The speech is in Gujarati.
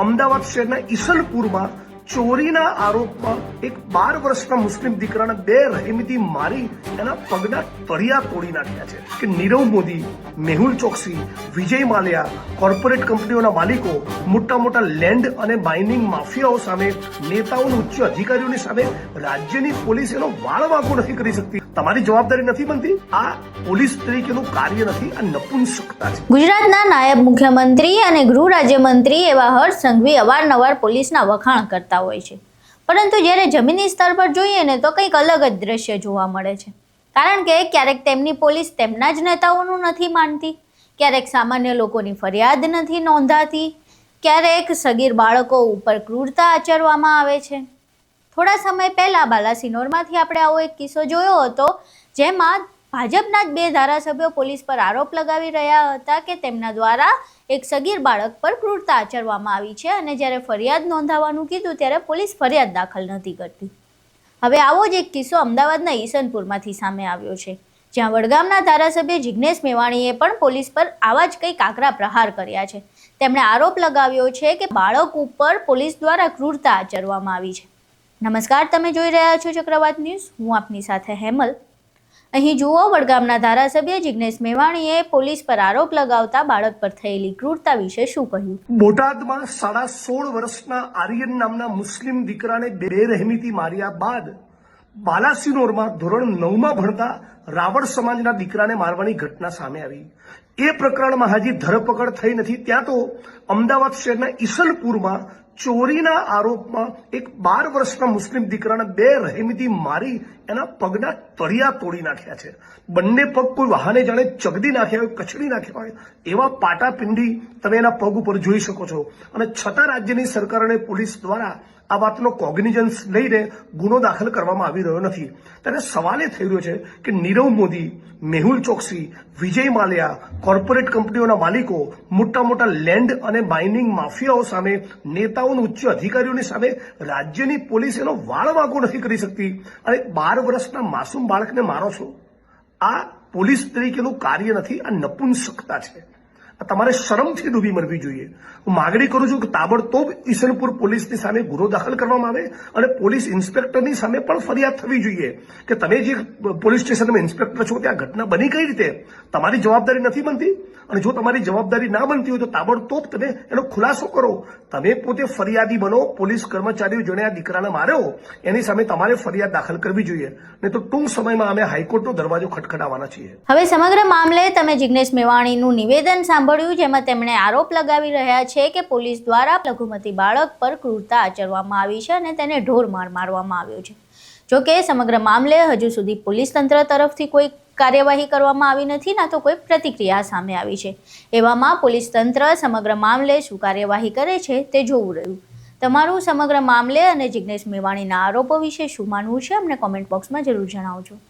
અમદાવાદ શહેરના ઈસલપુરમાં ચોરીના આરોપમાં એક 12 વર્ષના મુસ્લિમ દીકરાને બે રહીમથી મારી એના પગના તળિયા તોડી નાખ્યા છે કે નીરવ મોદી, મેહુલ ચોકસી, વિજય માલ્યા, કોર્પોરેટ કંપનીઓના માલિકો, મોટા મોટા લેન્ડ અને માઇનિંગ માફિયાઓ સામે, નેતાઓના ઉચ્ચ અધિકારીઓની સામે રાજ્યની પોલીસ એનો વાળ વાંકો નથી કરી શકતી. તમારી જવાબદારી નથી બનતી? આ પોલીસ તરીકેનું કાર્ય નથી, આ નપુંસકતા છે. ગુજરાતના નાયબ મુખ્યમંત્રી અને ગૃહ રાજ્યમંત્રી એવા હર્ષ સંઘવી અવારનવાર પોલીસના વખાણ કરતા હોય છે, પરંતુ જ્યારે જમીની સ્તર પર જોઈએ ને તો કંઈક અલગ જ દ્રશ્ય જોવા મળે છે. કારણ કે ક્યારેક તેમની પોલીસ તેમના જ નેતાઓનું નથી માનતી, ક્યારેક સામાન્ય લોકોની ફરિયાદ નથી નોંધાતી, ક્યારેક સગીર બાળકો ઉપર ક્રૂરતા આચરવામાં આવે છે. થોડા સમય પહેલા બાલાસિનોરમાંથી આપણે આવો એક કિસ્સો જોયો હતો, જેમાં ભાજપના જ 2 ધારાસભ્યો પોલીસ પર આરોપ લગાવી રહ્યા હતા કે તેમના દ્વારા એક સગીર બાળક પર ક્રૂરતા આચરવામાં આવી છે, અને જ્યારે ફરિયાદ નોંધાવવાનું કીધું ત્યારે પોલીસ ફરિયાદ દાખલ નથી કરતી. હવે આવો જ એક કિસ્સો અમદાવાદના ઈસનપુરમાંથી સામે આવ્યો છે, જ્યાં વડગામના ધારાસભ્ય જિગ્નેશ મેવાણીએ પણ પોલીસ પર આવા જ કંઈક આકરા પ્રહાર કર્યા છે. તેમણે આરોપ લગાવ્યો છે કે બાળક ઉપર પોલીસ દ્વારા ક્રૂરતા આચરવામાં આવી છે. નમસ્કાર, તમે જોઈ રહ્યા છો ચક્રવાત ન્યૂઝ. હું આપની સાથે હેમલ. અહીં જુઓ, વડગામના ધારાસભ્ય જિગ્નેશ મેવાણીએ પોલીસ પર આરોપ લગાવતા બાળક પર થયેલી ક્રૂરતા વિશે શું કહ્યું. બોટાદમાં 16.5 વર્ષના આર્યન નામના મુસ્લિમ દીકરાને બેરહેમીથી માર્યા બાદ બાલાસિનોરમાં ધોરણ 9માં ભણતા રાવળ સમાજના દીકરાને મારવાની ઘટના સામે આવી. એ પ્રકરણમાં હજી ધરપકડ થઈ નથી, ત્યાં તો અમદાવાદ શહેરના ઈસલપુરમાં ચોરીના આરોપમાં એક 12 વર્ષના મુસ્લિમ દીકરાને બે રહીમથી મારી એના પગના તળિયા તોડી નાખ્યા છે. બંને પગ કોઈ વાહને જાણે ચગદી નાખ્યા હોય, કચડી નાખ્યા હોય એવા પાટાપિંડી તમે એના પગ ઉપર જોઈ શકો છો. અને છતાં રાજ્યની સરકાર અને પોલીસ દ્વારા આ વાતનો કોગ્નિઝન્સ લઈને ગુનો દાખલ કરવામાં આવી રહ્યો નથી. ત્યારે સવાલ એ થઈ રહ્યો છે કે નીરવ મોદી, મેહુલ ચોકસી, વિજય માલ્યા, કોર્પોરેટ કંપનીઓના માલિકો, મોટા મોટા લેન્ડ અને માઇનિંગ માફિયાઓ સામે, નેતાઓના ઉચ્ચ અધિકારીઓની સામે રાજ્યની પોલીસ એનો વાળ વાંકો નથી કરી શકતી, અને 12 વર્ષના માસૂમ બાળકને મારો છો. આ પોલીસ તરીકેનું કાર્ય નથી, આ નપુંસકતા છે. તમારે શરમથી ડૂબી મરવી જોઈએ. હું માગણી કરું છું કે તાબડતોબ ઈસનપુર પોલીસની સામે ગુનો દાખલ કરવામાં આવે અને પોલીસ ઇન્સ્પેક્ટરની સામે પણ ફરિયાદ થવી જોઈએ કે તમે જે પોલીસ સ્ટેશનમાં ઇન્સ્પેક્ટર છો ત્યાં ઘટના બની કઈ રીતે. તમારી જવાબદારી નથી બનતી, અને જો તમારી જવાબદારી ના બનતી હોય તો તાબડતોબ તમે એનો ખુલાસો કરો. તમે પોતે ફરિયાદી બનો. પોલીસ કર્મચારીઓ જેણે આ દીકરાને માર્યો એની સામે તમારે ફરિયાદ દાખલ કરવી જોઈએ, નહીં તો ટૂંક સમયમાં અમે હાઈકોર્ટનો દરવાજો ખટખટાવવાના છીએ. હવે સમગ્ર મામલે તમે જિગ્નેશ મેવાણીનું નિવેદન સાંભળ્યું, જેમાં તેમણે આરોપ લગાવી રહ્યા છે કે પોલીસ દ્વારા લઘુમતી બાળક પર ક્રૂરતા આચરવામાં આવી છે અને તેને ઢોરમાર મારવામાં આવ્યો છે. જોકે સમગ્ર મામલે હજુ સુધી પોલીસ તંત્ર તરફથી કોઈ કાર્યવાહી કરવામાં આવી નથી, ના તો કોઈ પ્રતિક્રિયા સામે આવી છે. એવામાં પોલીસ તંત્ર સમગ્ર મામલે શું કાર્યવાહી કરે છે તે જોવું રહ્યું. તમારું સમગ્ર મામલે અને જિગ્નેશ મેવાણીના આરોપો વિશે શું માનવું છે, અમને કોમેન્ટ બોક્સમાં જરૂર જણાવજો.